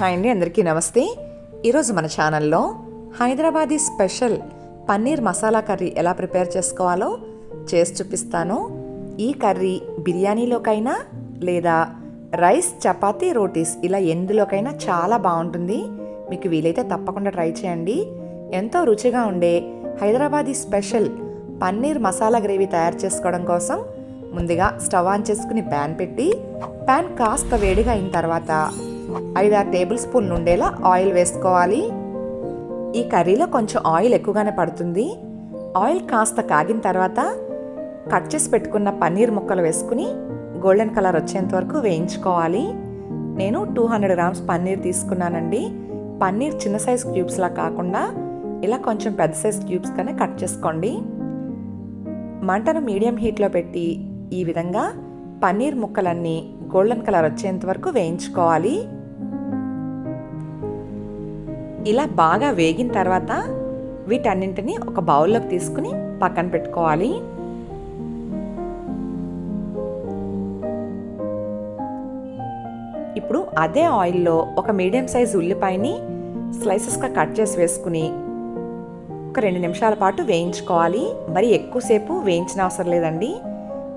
Hi అండి, అందరికీ నమస్తే. ఈరోజు మన ఛానల్లో హైదరాబాదీ స్పెషల్ పన్నీర్ మసాలా కర్రీ ఎలా ప్రిపేర్ చేసుకోవాలో చేసి చూపిస్తాను. ఈ కర్రీ బిర్యానీలోకైనా లేదా రైస్, చపాతీ, రోటీస్ ఇలా ఎందులోకైనా చాలా బాగుంటుంది. మీకు వీలైతే తప్పకుండా ట్రై చేయండి. ఎంతో రుచిగా ఉండే హైదరాబాదీ స్పెషల్ పన్నీర్ మసాలా గ్రేవీ తయారు చేసుకోవడం కోసం ముందుగా స్టవ్ ఆన్ చేసుకుని ప్యాన్ పెట్టి, ప్యాన్ కాస్త వేడిగా అయిన తర్వాత 5-6 టేబుల్ స్పూన్లు ఉండేలా ఆయిల్ వేసుకోవాలి. ఈ కర్రీలో కొంచెం ఆయిల్ ఎక్కువగానే పడుతుంది. ఆయిల్ కాస్త కాగిన తర్వాత కట్ చేసి పెట్టుకున్న పన్నీర్ ముక్కలు వేసుకుని గోల్డెన్ కలర్ వచ్చేంత వరకు వేయించుకోవాలి. నేను 200 గ్రామ్స్ పన్నీర్ తీసుకున్నానండి. పన్నీర్ చిన్న సైజ్ క్యూబ్స్లా కాకుండా ఇలా కొంచెం పెద్ద సైజ్ క్యూబ్స్గానే కట్ చేసుకోండి. మంటను మీడియం హీట్లో పెట్టి ఈ విధంగా పన్నీర్ ముక్కలన్నీ గోల్డెన్ కలర్ వచ్చేంత వరకు వేయించుకోవాలి. ఇలా బాగా వేగిన తర్వాత వీటన్నింటినీ ఒక బౌల్లోకి తీసుకుని పక్కన పెట్టుకోవాలి. ఇప్పుడు అదే ఆయిల్లో ఒక మీడియం సైజ్ ఉల్లిపాయని స్లైసెస్గా కట్ చేసి వేసుకుని ఒక 2 నిమిషాల పాటు వేయించుకోవాలి. మరి ఎక్కువసేపు వేయించిన అవసరం లేదండి.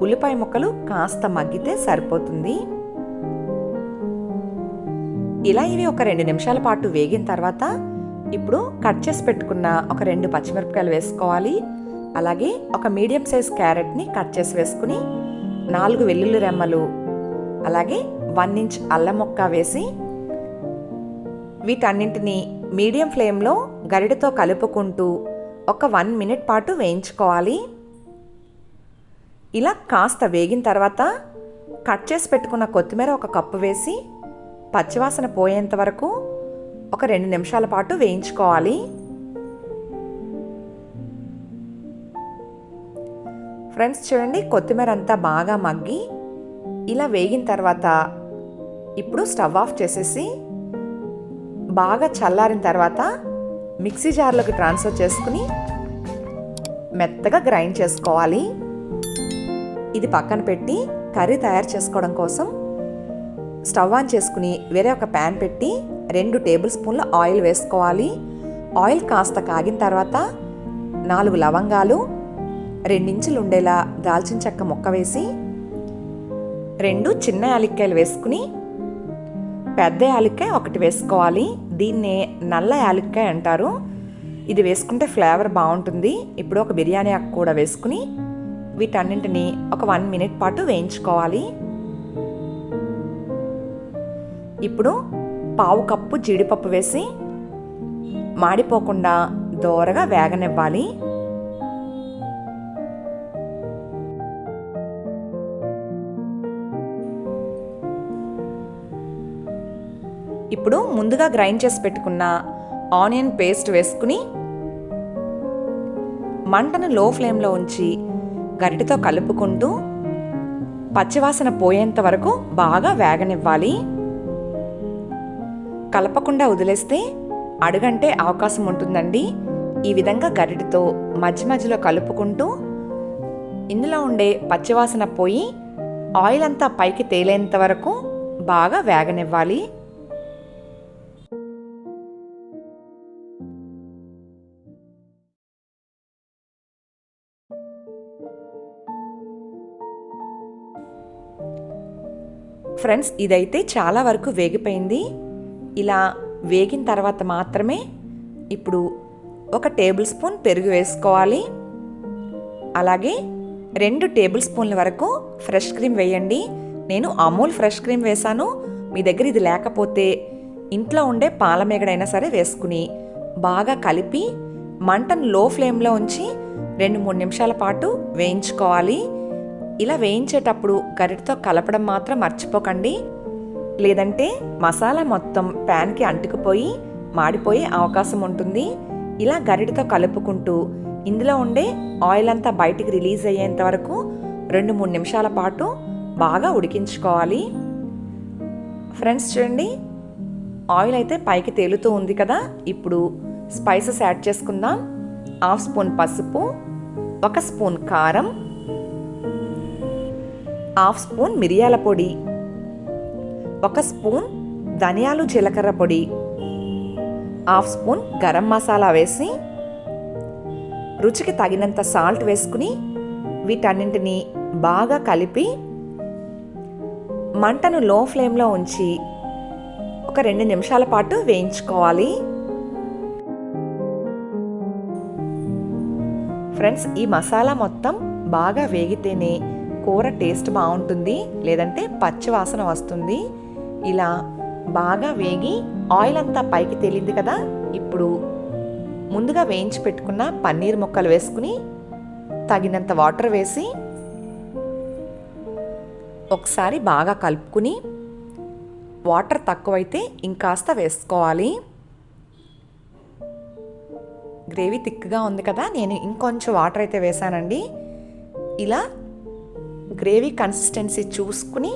ఉల్లిపాయ ముక్కలు కాస్త మగ్గితే సరిపోతుంది. ఇలా ఇవి ఒక 2 నిమిషాల పాటు వేగిన తర్వాత ఇప్పుడు కట్ చేసి పెట్టుకున్న ఒక 2 పచ్చిమిరపకాయలు వేసుకోవాలి. అలాగే ఒక మీడియం సైజ్ క్యారెట్ని కట్ చేసి వేసుకుని 4 వెల్లుల్లి రెమ్మలు, అలాగే 1 ఇంచ్ అల్లం ముక్క వేసి వీటన్నింటినీ మీడియం ఫ్లేమ్లో గరిటెతో కలుపుకుంటూ ఒక 1 మినిట్ పాటు వేయించుకోవాలి. ఇలా కాస్త వేగిన తర్వాత కట్ చేసి పెట్టుకున్న కొత్తిమీర ఒక కప్పు వేసి పచ్చివాసన పోయేంత వరకు ఒక 2 నిమిషాల పాటు వేయించుకోవాలి. ఫ్రెండ్స్ చూడండి, కొత్తిమీర అంతా బాగా మగ్గి ఇలా వేగిన తర్వాత ఇప్పుడు స్టవ్ ఆఫ్ చేసేసి బాగా చల్లారిన తర్వాత మిక్సీ జార్లోకి ట్రాన్స్ఫర్ చేసుకుని మెత్తగా గ్రైండ్ చేసుకోవాలి. ఇది పక్కన పెట్టి కర్రీ తయారు చేసుకోవడం కోసం స్టవ్ ఆన్ చేసుకుని వేరే ఒక ప్యాన్ పెట్టి 2 టేబుల్ స్పూన్ల ఆయిల్ వేసుకోవాలి. ఆయిల్ కాస్త కాగిన తర్వాత 4 లవంగాలు, 2 ఇంచులు ఉండేలా దాల్చిన చెక్క ముక్క వేసి 2 చిన్న యాలక్కాయలు వేసుకుని పెద్ద యాలక్కాయ ఒకటి వేసుకోవాలి. దీన్నే నల్ల యాలక్కాయ అంటారు. ఇది వేసుకుంటే ఫ్లేవర్ బాగుంటుంది. ఇప్పుడు ఒక బిర్యానీ ఆకు కూడా వేసుకుని వీటన్నింటినీ ఒక 1 మినిట్ పాటు వేయించుకోవాలి. ఇప్పుడు 1/2 కప్పు జీడిపప్పు వేసి మాడిపోకుండా దోరగా వేగనివ్వాలి. ఇప్పుడు ముందుగా గ్రైండ్ చేసి పెట్టుకున్న ఆనియన్ పేస్ట్ వేసుకుని మంటను లో ఫ్లేమ్లో ఉంచి గరిటెతో కలుపుకుంటూ పచ్చివాసన పోయేంత వరకు బాగా వేగనివ్వాలి. కలపకుండా వదిలేస్తే అడుగంటే అవకాశం ఉంటుందండి. ఈ విధంగా గరిటెతో మధ్య మధ్యలో కలుపుకుంటూ ఇందులో ఉండే పచ్చివాసన పోయి ఆయిల్ అంతా పైకి తేలేంత వరకు బాగా వేగనివ్వాలి. ఫ్రెండ్స్, ఇదైతే చాలా వరకు వేగిపోయింది. ఇలా వేగిన తర్వాత మాత్రమే ఇప్పుడు ఒక టేబుల్ స్పూన్ పెరుగు వేసుకోవాలి. అలాగే 2 టేబుల్ స్పూన్ల వరకు ఫ్రెష్ క్రీమ్ వేయండి. నేను అమూల్ ఫ్రెష్ క్రీమ్ వేసాను. మీ దగ్గర ఇది లేకపోతే ఇంట్లో ఉండే పాలమేగడైనా సరే వేసుకుని బాగా కలిపి మంటను లో ఫ్లేమ్లో ఉంచి 2-3 నిమిషాల పాటు వేయించుకోవాలి. ఇలా వేయించేటప్పుడు గరిటెతో కలపడం మాత్రం మర్చిపోకండి. లేదంటే మసాలా మొత్తం ప్యాన్కి అంటుకుపోయి మాడిపోయే అవకాశం ఉంటుంది. ఇలా గరిటెతో కలుపుకుంటూ ఇందులో ఉండే ఆయిల్ అంతా బయటికి రిలీజ్ అయ్యేంత వరకు 2-3 నిమిషాల పాటు బాగా ఉడికించుకోవాలి. ఫ్రెండ్స్ చూడండి, ఆయిల్ అయితే పైకి తేలుతూ ఉంది కదా. ఇప్పుడు స్పైసెస్ యాడ్ చేసుకుందాం. 1/2 స్పూన్ పసుపు, 1 స్పూన్ కారం, 1/2 స్పూన్ మిరియాల పొడి, 1 స్పూన్ ధనియాలు జీలకర్ర పొడి, హాఫ్ స్పూన్ గరం మసాలా వేసి రుచికి తగినంత సాల్ట్ వేసుకుని వీటన్నింటినీ బాగా కలిపి మంటను లో ఫ్లేమ్లో ఉంచి ఒక 2 నిమిషాల పాటు వేయించుకోవాలి. ఫ్రెండ్స్, ఈ మసాలా మొత్తం బాగా వేగితేనే కూర టేస్ట్ బాగుంటుంది, లేదంటే పచ్చి వాసన వస్తుంది. ఇలా బాగా వేగి ఆయిల్ అంతా పైకి తేలింది కదా, ఇప్పుడు ముందుగా వేయించి పెట్టుకున్న పన్నీర్ ముక్కలు వేసుకుని తగినంత వాటర్ వేసి ఒకసారి బాగా కలుపుకుని, వాటర్ తక్కువైతే ఇంకాస్త వేసుకోవాలి. గ్రేవీ థిక్గా ఉంది కదా, నేను ఇంకొంచెం వాటర్ అయితే వేసానండి. ఇలా గ్రేవీ కన్సిస్టెన్సీ చూసుకుని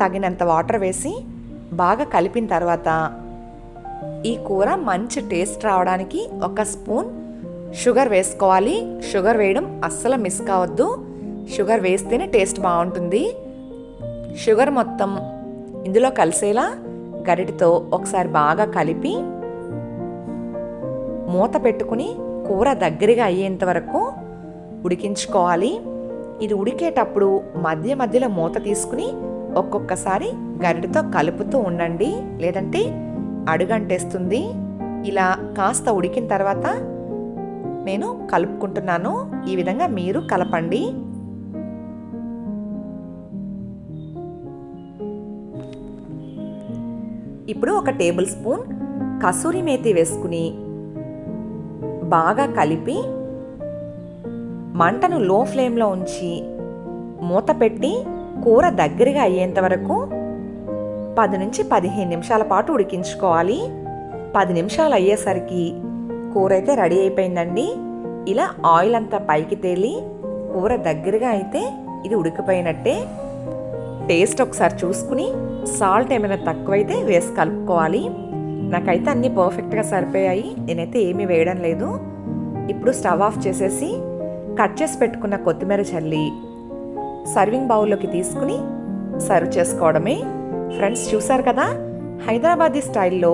తగినంత వాటర్ వేసి బాగా కలిపిన తర్వాత ఈ కూర మంచి టేస్ట్ రావడానికి 1 స్పూన్ షుగర్ వేసుకోవాలి. షుగర్ వేయడం అస్సలు మిస్ కావద్దు, షుగర్ వేస్తేనే టేస్ట్ బాగుంటుంది. షుగర్ మొత్తం ఇందులో కలిసేలా గరిటెతో ఒకసారి బాగా కలిపి మూత పెట్టుకుని కూర దగ్గరగా అయ్యేంత వరకు ఉడికించుకోవాలి. ఇది ఉడికేటప్పుడు మధ్య మధ్యలో మూత తీసుకుని ఒక్కొక్కసారి గరిటెతో కలుపుతూ ఉండండి, లేదంటే అడుగంటేస్తుంది. ఇలా కాస్త ఉడికిన తర్వాత నేను కలుపుకుంటున్నాను. ఈ విధంగా మీరు కలపండి. ఇప్పుడు 1 టేబుల్ స్పూన్ కసూరి మేతి వేసుకుని బాగా కలిపి మంటను లో ఫ్లేమ్లో ఉంచి మూత పెట్టి కూర దగ్గరగా అయ్యేంత వరకు 10 నుంచి 15 నిమిషాల పాటు ఉడికించుకోవాలి. 10 నిమిషాలు అయ్యేసరికి కూర అయితే రెడీ అయిపోయిందండి. ఇలా ఆయిల్ అంతా పైకి తేలి కూర దగ్గరగా అయితే ఇది ఉడికిపోయినట్టే. టేస్ట్ ఒకసారి చూసుకుని సాల్ట్ ఏమైనా తక్కువైతే వేసి కలుపుకోవాలి. నాకైతే అన్నీ పర్ఫెక్ట్గా సరిపోయాయి, నేనైతే ఏమీ వేయడం లేదు. ఇప్పుడు స్టవ్ ఆఫ్ చేసేసి కట్ చేసి పెట్టుకున్న కొత్తిమీర చల్లి సర్వింగ్ బౌల్లోకి తీసుకుని సర్వ్ చేసుకోవడమే. ఫ్రెండ్స్, చూసారు కదా, హైదరాబాదీ స్టైల్లో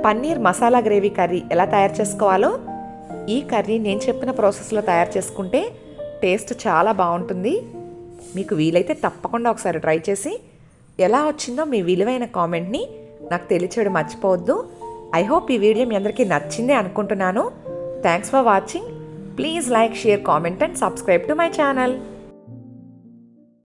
పన్నీర్ మసాలా గ్రేవీ కర్రీ ఎలా తయారు చేసుకోవాలో. ఈ కర్రీ నేను చెప్పిన ప్రాసెస్లో తయారు చేసుకుంటే టేస్ట్ చాలా బాగుంటుంది. మీకు వీలైతే తప్పకుండా ఒకసారి ట్రై చేసి ఎలా వచ్చిందో మీ విలువైన కామెంట్ని నాకు తెలియచేయడం మర్చిపోవద్దు. ఐ హోప్ ఈ వీడియో మీ అందరికీ నచ్చిందే అనుకుంటున్నాను. Thanks for watching. Please like, share, comment and subscribe to my channel.